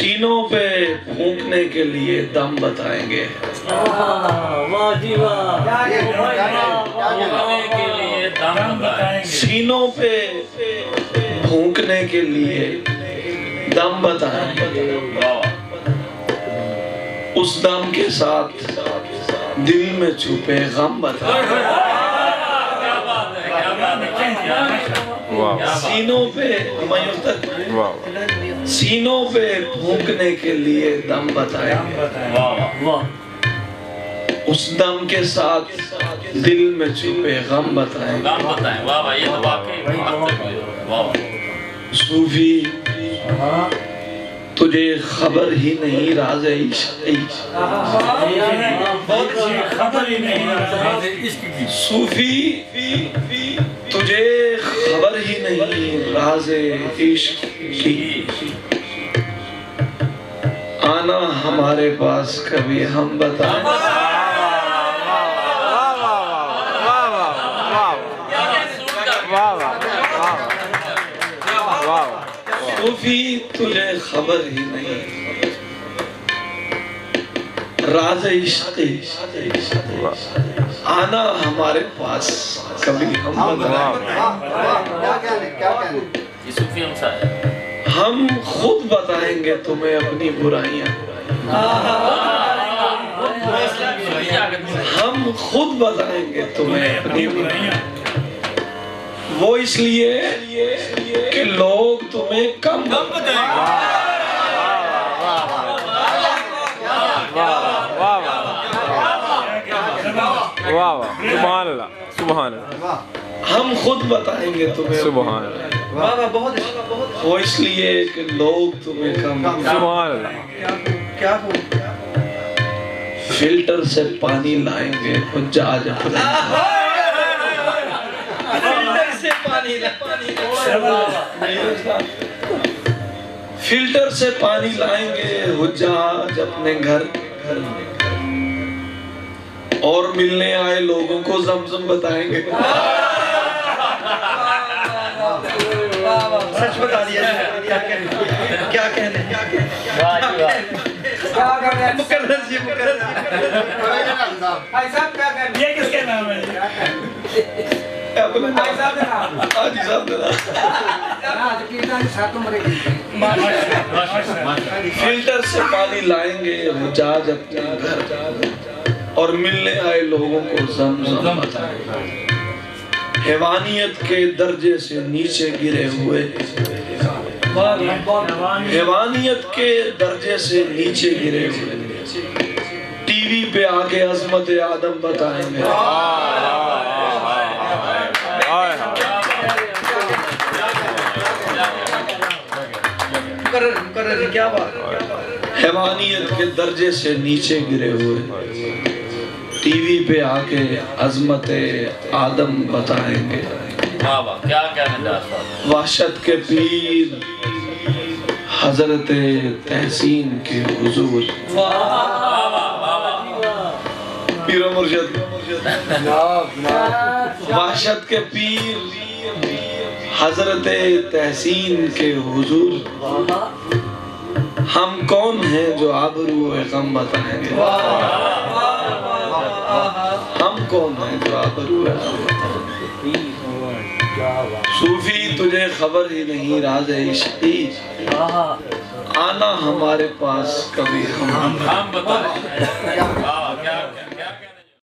सीनों पे फूंकने के लिए दम बताएंगे। वाह जी वाह, के लिए दम बताएंगे। सीनों पे फूंकने के लिए दम बताएंगे। उस दम के साथ दिल में छुपे गम बताएंगे। सीनों पे सीनों पे फूंकने के लिए दम बताएंगे। उस दम के साथ दिल में छुपे गम बताएंगे। ये तो वाकई सूफी तुझे खबर ही नहीं राज़ इश्क की। सूफी तुझे खबर ही नहीं राज़ इश्क की। आना हमारे पास कभी हम बताएं। सूफी तुझे खबर ही नहीं राज़ इश्क की। आना हमारे पास कभी हम बताएं। हम खुद बताएंगे तुम्हें अपनी बुराइयां। हम खुद बताएंगे तुम्हें अपनी बुराइयां। वो इसलिए कि लोग तुम्हें कम बताएंगे। सुभान अल्लाह, सुभान अल्लाह। हम खुद बताएंगे तुम्हें सुभान अल्लाह। वो इसलिए कि लोग तुम्हें कम। सुभान अल्लाह। क्या हो? फिल्टर से पानी लाएंगे हुज्जाज अपने। फिल्टर से पानी लाएंगे हुज्जाज अपने घर। और मिलने आए लोगों को जमजम बताएंगे। सच बता दिया। क्या कहने मुकर्रर जी, मुकर्रर जी। भाई साहब क्या कहने? ये किसके नाम है? भाई साहब का नाम। हाजी साहब का नाम। फिल्टर से पानी लाएंगे हुज्जाज अपने घर। और मिलने आए लोगों को ज़मज़म बताएंगे। हैवानियत के दर्जे से नीचे गिरे हुए, हैवानियत के दर्जे से नीचे गिरे हुए टीवी पे आके अज़मत आदम बताएंगे। क्या बात? हैवानियत के दर्जे से नीचे गिरे हुए टीवी पे आके अज़मत आदम बताएंगे। क्या कहना? वहशत के पीर हजरत तहसीन के हुजूर। पीर मुर्शिद वहशत के पीर हजरत तहसीन के हुजूर। हम कौन हैं जो आबरू गम बताएंगे। हम कौन हैं जो आबरू गम बताएंगे। सूफी तुझे खबर ही नहीं राज़ इश्क की। आना हमारे पास कभी हम बताएं।